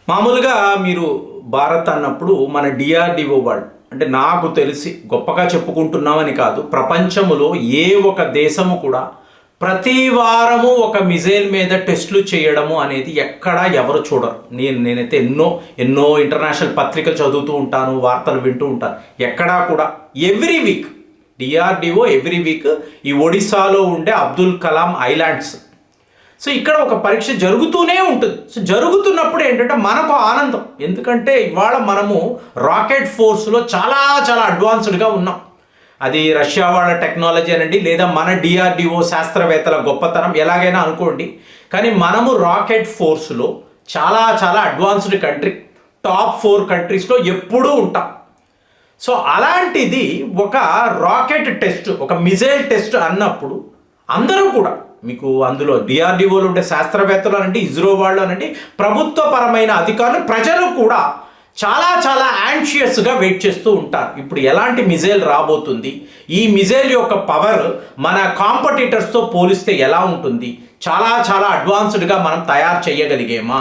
మామూలుగా మీరు భారత్ అన్నప్పుడు మన డిఆర్డిఓ వాళ్ళు అంటే నాకు తెలిసి గొప్పగా చెప్పుకుంటున్నామని కాదు, ప్రపంచంలో ఏ ఒక దేశము కూడా ప్రతి వారము ఒక మిజైల్ మీద టెస్టులు చేయడము అనేది ఎక్కడా ఎవరు చూడరు. నేనైతే ఎన్నో ఇంటర్నేషనల్ పత్రికలు చదువుతూ ఉంటాను, వార్తలు వింటూ ఉంటాను. ఎక్కడా కూడా every week DRDO every week ఈ ఒడిశాలో ఉండే అబ్దుల్ కలాం ఐలాండ్స్, సో ఇక్కడ ఒక పరీక్ష జరుగుతూనే ఉంటుంది. సో జరుగుతున్నప్పుడు ఏంటంటే మనకు ఆనందం, ఎందుకంటే ఇవాళ మనము రాకెట్ ఫోర్స్లో చాలా చాలా అడ్వాన్స్డ్గా ఉన్నాం. అది రష్యా వాళ్ళ టెక్నాలజీ అనండి, లేదా మన డిఆర్డిఓ శాస్త్రవేత్తల గొప్పతనం ఎలాగైనా అనుకోండి, కానీ మనము రాకెట్ ఫోర్స్లో చాలా చాలా అడ్వాన్స్డ్ కంట్రీ, టాప్ 4 కంట్రీస్లో ఎప్పుడూ ఉంటాం. సో అలాంటిది ఒక రాకెట్ టెస్ట్, ఒక మిజైల్ టెస్ట్ అన్నప్పుడు అందరూ కూడా మీకు అందులో డిఆర్డిఓలు ఉండే శాస్త్రవేత్తలు అనండి, ఇస్రో వాళ్ళు అనండి, ప్రభుత్వపరమైన అధికారులు, ప్రజలు కూడా చాలా చాలా యాంగ్షియస్గా వెయిట్ చేస్తూ ఉంటారు. ఇప్పుడు ఎలాంటి మిజైల్ రాబోతుంది, ఈ మిజైల్ యొక్క పవర్ మన కాంపిటీటర్స్తో పోలిస్తే ఎలా ఉంటుంది, చాలా చాలా అడ్వాన్స్డ్గా మనం తయారు చేయగలిగేమా,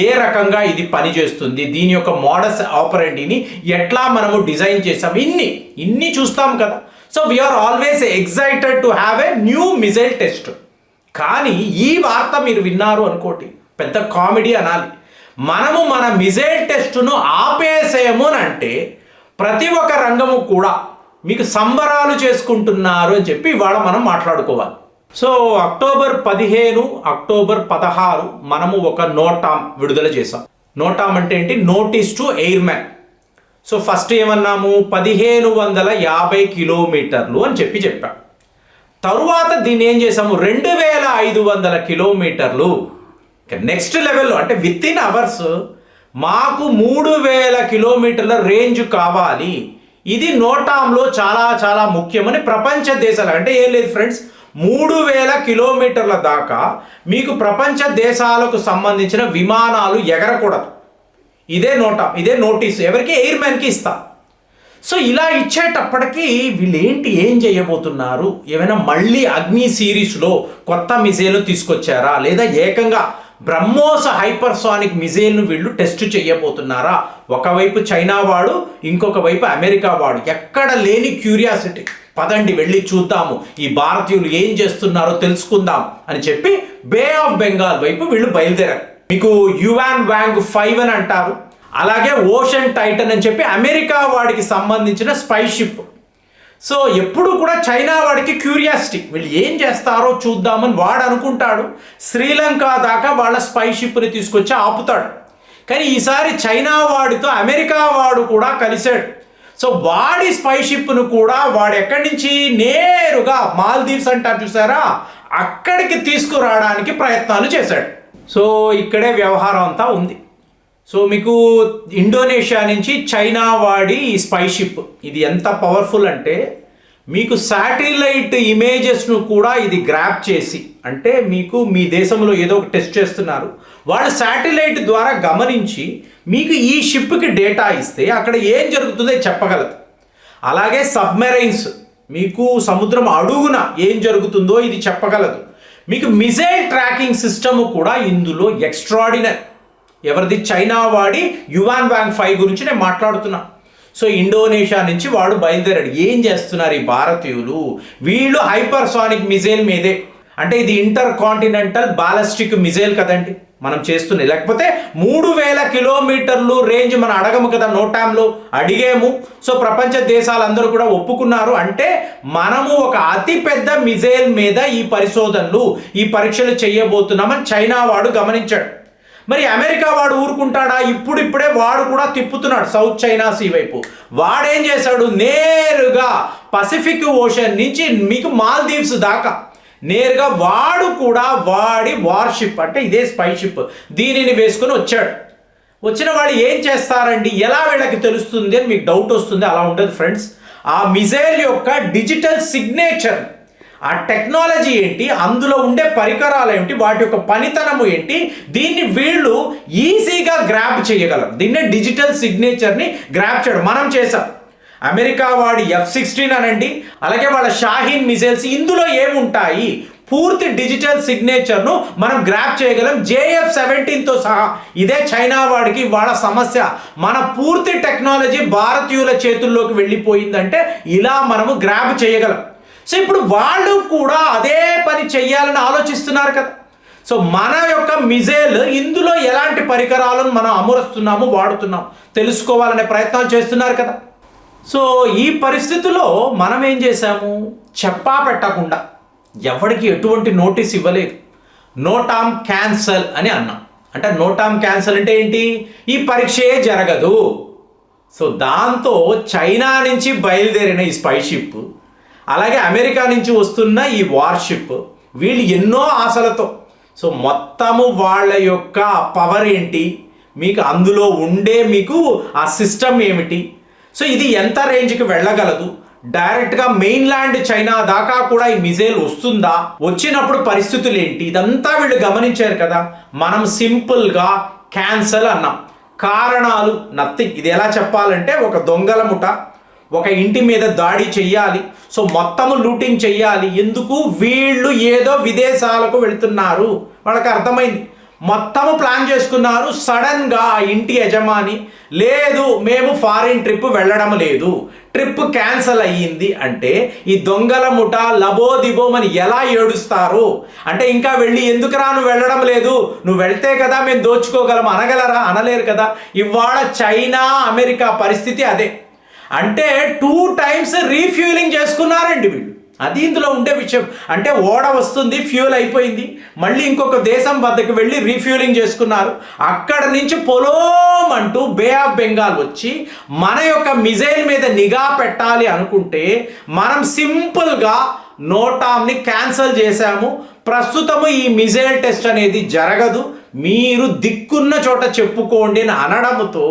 ఏ రకంగా ఇది పనిచేస్తుంది, దీని యొక్క మోడస్ ఆపరెండిని ఎట్లా మనము డిజైన్ చేసాం, ఇన్ని చూస్తాం కదా. So we are always excited to have a new missile test. కానీ ఈ వార్త మీరు విన్నారు అనుకోండి, పెద్ద కామెడీ అనాలి. మనము మన మిజైల్ టెస్టును ఆపేసేయము అని అంటే ప్రతి ఒక్క రంగము కూడా మీకు సంబరాలు చేసుకుంటున్నారు అని చెప్పి ఇవాళ మనం మాట్లాడుకోవాలి. సో అక్టోబర్ 15, అక్టోబర్ 16 మనము ఒక నోటామ్ విడుదల చేసాం. నోటామ్ అంటే ఏంటి? Notice to airman. So first ఏమన్నాము? 1550 కిలోమీటర్లు అని చెప్పాం. తరువాత దీన్ని ఏం చేసాము? 2500 కిలోమీటర్లు. నెక్స్ట్ లెవెల్లో అంటే విత్ ఇన్ అవర్స్ మాకు 3000 కిలోమీటర్ల రేంజ్ కావాలి. ఇది నోటాంలో చాలా చాలా ముఖ్యమని ప్రపంచ దేశాలు, అంటే ఏం లేదు ఫ్రెండ్స్, 3000 కిలోమీటర్ల దాకా మీకు ప్రపంచ దేశాలకు సంబంధించిన విమానాలు ఎగరకూడదు. ఇదే నోటాం, ఇదే నోటీస్ ఎవరికి? ఎయిర్మ్యాన్కి ఇస్తాం. సో ఇలా ఇచ్చేటప్పటికీ వీళ్ళు ఏం చేయబోతున్నారు? ఏమైనా మళ్ళీ అగ్ని సిరీస్లో కొత్త మిజైల్ తీసుకొచ్చారా, లేదా ఏకంగా బ్రహ్మోస్ హైపర్సానిక్ మిజైల్ను వీళ్ళు టెస్ట్ చేయబోతున్నారా? ఒకవైపు చైనా వాడు, ఇంకొక వైపు అమెరికా వాడు. ఎక్కడ లేని క్యూరియాసిటీ, పదండి వెళ్ళి చూద్దాము, ఈ భారతీయులు ఏం చేస్తున్నారో తెలుసుకుందాం అని చెప్పి బే ఆఫ్ బెంగాల్ వైపు వీళ్ళు బయలుదేరారు. మీకు యువాన్ వాంగ్ 5 అని అంటారు, అలాగే ఓషన్ టైటన్ అని చెప్పి అమెరికా వాడికి సంబంధించిన స్పై షిప్. సో ఎప్పుడు కూడా చైనా వాడికి క్యూరియాసిటీ, వీళ్ళు ఏం చేస్తారో చూద్దామని వాడు అనుకుంటాడు. శ్రీలంక దాకా వాళ్ళ స్పై షిప్ని తీసుకొచ్చి ఆపుతాడు. కానీ ఈసారి చైనా వాడితో అమెరికా వాడు కూడా కలిశాడు. సో వాడి స్పై షిప్ను కూడా వాడు ఎక్కడి నుంచి నేరుగా మాల్దీవ్స్ అంటారు చూసారా, అక్కడికి తీసుకురావడానికి ప్రయత్నాలు చేశాడు. సో ఇక్కడే వ్యవహారం అంతా ఉంది. సో మీకు ఇండోనేషియా నుంచి చైనా వాడి స్పై షిప్, ఇది ఎంత పవర్ఫుల్ అంటే మీకు శాటిలైట్ ఇమేజెస్ను కూడా ఇది గ్రాప్ చేసి, అంటే మీకు మీ దేశంలో ఏదో ఒక టెస్ట్ చేస్తున్నారు, వాళ్ళు శాటిలైట్ ద్వారా గమనించి మీకు ఈ షిప్కి డేటా ఇస్తే అక్కడ ఏం జరుగుతుందో చెప్పగలదు. అలాగే సబ్మెరైన్స్, మీకు సముద్రం అడుగున ఏం జరుగుతుందో ఇది చెప్పగలదు. మీకు మిజైల్ ట్రాకింగ్ సిస్టమ్ కూడా ఇందులో ఎక్స్ట్రాడినరీ. ఎవరిది? చైనా వాడి యువాన్ వాంగ్ 5 గురించి నేను మాట్లాడుతున్నా. సో ఇండోనేషియా నుంచి వాడు బయలుదేరాడు. ఏం చేస్తున్నారు ఈ భారతీయులు? వీళ్ళు హైపర్సానిక్ మిజైల్ మీదే, అంటే ఇది ఇంటర్ కాంటినెంటల్ బాలిస్టిక్ మిజైల్ కదండి మనం చేస్తున్నాయి. లేకపోతే 3000 కిలోమీటర్లు రేంజ్ మనం అడగము కదా, నోటాంలో అడిగేము. సో ప్రపంచ దేశాలందరూ కూడా ఒప్పుకున్నారు. అంటే మనము ఒక అతిపెద్ద మిజైల్ మీద ఈ పరిశోధనలు, ఈ పరీక్షలు చేయబోతున్నామని చైనా వాడు గమనించాడు. మరి అమెరికా వాడు ఊరుకుంటాడా? ఇప్పుడిప్పుడే వాడు కూడా తిప్పుతున్నాడు సౌత్ చైనా సీ వైపు. వాడేం చేశాడు? నేరుగా పసిఫిక్ ఓషన్ నుంచి మీకు మాల్దీవ్స్ దాకా నేరుగా వాడు కూడా వాడి వార్షిప్, అంటే ఇదే స్పై షిప్, దీనిని వేసుకుని వచ్చాడు. వచ్చిన వాళ్ళు ఏం చేస్తారండి, ఎలా వీళ్ళకి తెలుస్తుంది అని మీకు డౌట్ వస్తుంది. అలా ఉండదు ఫ్రెండ్స్. ఆ మిజైల్ యొక్క డిజిటల్ సిగ్నేచర్, ఆ టెక్నాలజీ ఏంటి, అందులో ఉండే పరికరాలు ఏంటి, వాటి యొక్క పనితనము ఏంటి, దీన్ని వీళ్ళు ఈజీగా గ్రాప్ చేయగలరు. దీన్నే డిజిటల్ సిగ్నేచర్ని గ్రాప్ చేయడం మనం చేసాం. అమెరికా వాడి F-16 అనండి, అలాగే వాళ్ళ షాహీన్ మిజైల్స్, ఇందులో ఏముంటాయి, పూర్తి డిజిటల్ సిగ్నేచర్ను మనం గ్రాప్ చేయగలం JF-17తో సహా. ఇదే చైనా వాడికి వాళ్ళ సమస్య. మన పూర్తి టెక్నాలజీ భారతీయుల చేతుల్లోకి వెళ్ళిపోయిందంటే ఇలా మనము గ్రాప్ చేయగలం. సో ఇప్పుడు వాళ్ళు కూడా అదే పని చెయ్యాలని ఆలోచిస్తున్నారు కదా. సో మన యొక్క మిజైల్ ఇందులో ఎలాంటి పరికరాలను మనం అమరుస్తున్నాము, వాడుతున్నాము తెలుసుకోవాలనే ప్రయత్నాలు చేస్తున్నారు కదా. సో ఈ పరిస్థితిలో మనం ఏం చేశాము, చెప్పా పెట్టకుండా ఎవరికి ఎటువంటి నోటీస్ ఇవ్వలేదు. నోటామ్ క్యాన్సల్ అని అన్నాం. అంటే నోటామ్ క్యాన్సల్ అంటే ఏంటి, ఈ పరీక్షే జరగదు. సో దాంతో చైనా నుంచి బయలుదేరిన ఈ స్పై షిప్, అలాగే అమెరికా నుంచి వస్తున్న ఈ వార్షిప్, వీళ్ళు ఎన్నో ఆశలతో, సో మొత్తము వాళ్ళ యొక్క పవర్ ఏంటి, మీకు అందులో ఉండే మీకు ఆ సిస్టమ్ ఏమిటి, సో ఇది ఎంత రేంజ్కి వెళ్ళగలదు, డైరెక్ట్గా మెయిన్ ల్యాండ్ చైనా దాకా కూడా ఈ మిజైల్ వస్తుందా, వచ్చినప్పుడు పరిస్థితులు ఏంటి, ఇదంతా వీళ్ళు గమనించారు కదా. మనం సింపుల్గా క్యాన్సల్ అన్నాం. కారణాలు నథింగ్. ఇది ఎలా చెప్పాలంటే, ఒక దొంగల ముఠ ఒక ఇంటి మీద దాడి చెయ్యాలి, సో మొత్తము లూటింగ్ చెయ్యాలి. ఎందుకు, వీళ్ళు ఏదో విదేశాలకు వెళుతున్నారు, వాళ్ళకి అర్థమైంది. మొత్తము ప్లాన్ చేసుకున్నారు. సడన్గా ఆ ఇంటి యజమాని, లేదు మేము ఫారిన్ ట్రిప్ వెళ్ళడం లేదు, ట్రిప్ క్యాన్సల్ అయ్యింది అంటే ఈ దొంగల ముఠ లబోదిబోమని ఎలా ఏడుస్తారు అంటే, ఇంకా వెళ్ళి ఎందుకురా నువ్వు వెళ్ళడం లేదు, నువ్వు వెళ్తే కదా మేము దోచుకోగలం అనగలరా, అనలేరు కదా. ఇవాళ చైనా అమెరికా పరిస్థితి అదే. అంటే 2 times రీఫ్యూలింగ్ చేసుకున్నారండి వీళ్ళు. అది ఇందులో ఉండే విషయం. అంటే ఓడ వస్తుంది, ఫ్యూల్ అయిపోయింది, మళ్ళీ ఇంకొక దేశం వద్దకు వెళ్ళి రీఫ్యూలింగ్ చేసుకున్నారు. అక్కడ నుంచి పొలోం అంటూ బే ఆఫ్ బెంగాల్ వచ్చి మన యొక్క మిజైల్ మీద నిఘా పెట్టాలి అనుకుంటే మనం సింపుల్గా నోటామ్ని క్యాన్సల్ చేశాము. ప్రస్తుతము ఈ మిజైల్ టెస్ట్ అనేది జరగదు, మీరు దిక్కున్న చోట చెప్పుకోండి అని అనడంతో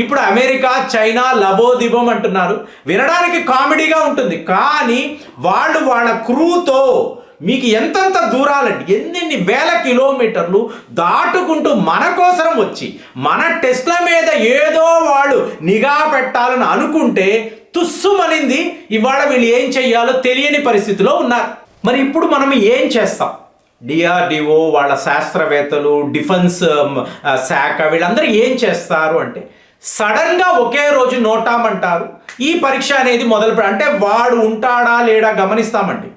ఇప్పుడు అమెరికా చైనా లబోదిబం అంటున్నారు. వినడానికి కామెడీగా ఉంటుంది, కానీ వాళ్ళు వాళ్ళ క్రూతో మీకు ఎంతంత దూరాలండి, ఎన్నెన్ని వేల కిలోమీటర్లు దాటుకుంటూ మన కోసం వచ్చి మన టెస్ట్ల మీద ఏదో వాళ్ళు నిఘా పెట్టాలని అనుకుంటే తుస్సుమనింది. ఇవాళ వీళ్ళు ఏం చెయ్యాలో తెలియని పరిస్థితిలో ఉన్నారు. మరి ఇప్పుడు మనం ఏం చేస్తాం? DRDO వాళ్ళ శాస్త్రవేత్తలు, డిఫెన్స్ శాఖ వీళ్ళందరూ ఏం చేస్తారు అంటే, సడన్గా ఒకే రోజు నోటామంటారు. ఈ పరీక్ష అనేది అంటే వాడు ఉంటాడా లేడా గమనిస్తామండి.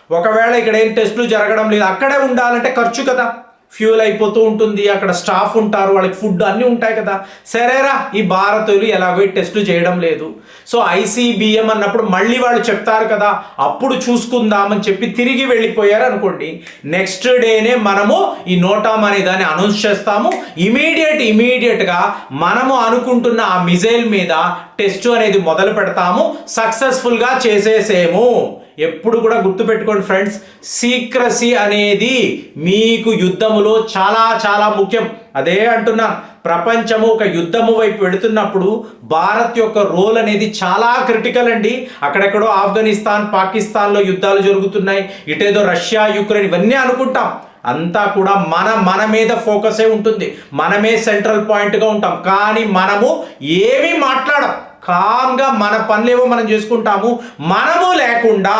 ఒకవేళ ఇక్కడ ఏం టెస్టులు జరగడం లేదు, అక్కడే ఉండాలంటే ఖర్చు కదా, ఫ్యూల్ అయిపోతూ ఉంటుంది, అక్కడ స్టాఫ్ ఉంటారు, వాళ్ళకి ఫుడ్ అన్నీ ఉంటాయి కదా. సరేరా, ఈ భారతీయులు ఎలాగో టెస్టులు చేయడం లేదు, సో ICBM అన్నప్పుడు మళ్ళీ వాళ్ళు చెప్తారు కదా, అప్పుడు చూసుకుందామని చెప్పి తిరిగి వెళ్ళిపోయారు అనుకోండి. నెక్స్ట్ డేనే మనము ఈ నోటామ్ అనే దాన్ని అనౌన్స్ చేస్తాము. ఇమీడియట్గా మనము అనుకుంటున్న ఆ మిజైల్ మీద టెస్ట్ అనేది మొదలు పెడతాము, సక్సెస్ఫుల్గా చేసేసేము. ఎప్పుడు కూడా గుర్తుపెట్టుకోండి ఫ్రెండ్స్, సీక్రసీ అనేది మీకు యుద్ధములో చాలా చాలా ముఖ్యం. అదే అంటున్నా, ప్రపంచము ఒక యుద్ధము వైపు వెళుతున్నప్పుడు భారత్ యొక్క రోల్ అనేది చాలా క్రిటికల్ అండి. అక్కడెక్కడో ఆఫ్ఘనిస్తాన్, పాకిస్తాన్లో యుద్ధాలు జరుగుతున్నాయి, ఇటేదో రష్యా, యుక్రెయిన్, ఇవన్నీ అనుకుంటాం. అంతా కూడా మన మీద ఫోకసే ఉంటుంది, మనమే సెంట్రల్ పాయింట్గా ఉంటాం. కానీ మనము ఏమీ మాట్లాడం, కామ్గా మన పనులేవో మనం చేసుకుంటాము. మనము లేకుండా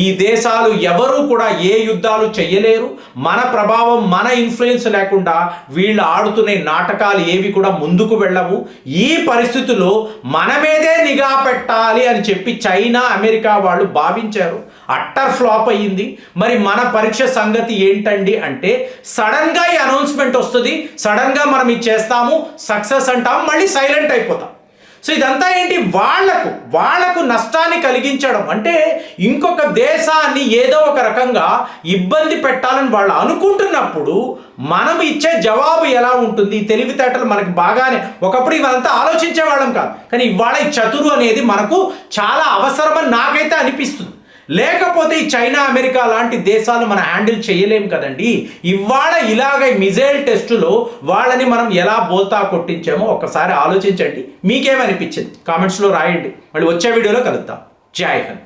ఈ దేశాలు ఎవరు కూడా ఏ యుద్ధాలు చెయ్యలేరు. మన ప్రభావం, మన ఇన్ఫ్లుయెన్స్ లేకుండా వీళ్ళు ఆడుతున్న నాటకాలు ఏవి కూడా ముందుకు వెళ్ళవు. ఈ పరిస్థితుల్లో మన మీదే నిఘా పెట్టాలి అని చెప్పి చైనా, అమెరికా వాళ్ళు భావించారు. అట్టర్ ఫ్లాప్ అయ్యింది. మరి మన పరీక్ష సంగతి ఏంటండి అంటే, సడన్గా ఈ అనౌన్స్మెంట్ వస్తుంది, సడన్గా మనం ఇది చేస్తాము, సక్సెస్ అంటాం, మళ్ళీ సైలెంట్ అయిపోతాం. సో ఇదంతా ఏంటి, వాళ్లకు నష్టాన్ని కలిగించడం. అంటే ఇంకొక దేశాన్ని ఏదో ఒక రకంగా ఇబ్బంది పెట్టాలని వాళ్ళు అనుకుంటున్నప్పుడు మనం ఇచ్చే జవాబు ఎలా ఉంటుంది? తెలివితేటలు మనకి బాగానే, ఒకప్పుడు ఇవంతా ఆలోచించే వాళ్ళం కాదు, కానీ ఇవాళ ఈ చతురు అనేది మనకు చాలా అవసరమని నాకైతే అనిపిస్తుంది. లేకపోతే ఈ చైనా, అమెరికా లాంటి దేశాలు మనం హ్యాండిల్ చేయలేం కదండి. ఇవాళ ఇలాగ మిజైల్ టెస్టులో వాళ్ళని మనం ఎలా బోల్తా కొట్టించామో ఒకసారి ఆలోచించండి. మీకేమనిపించింది కామెంట్స్లో రాయండి. మళ్ళీ వచ్చే వీడియోలో కలుద్దాం. జై హింద్.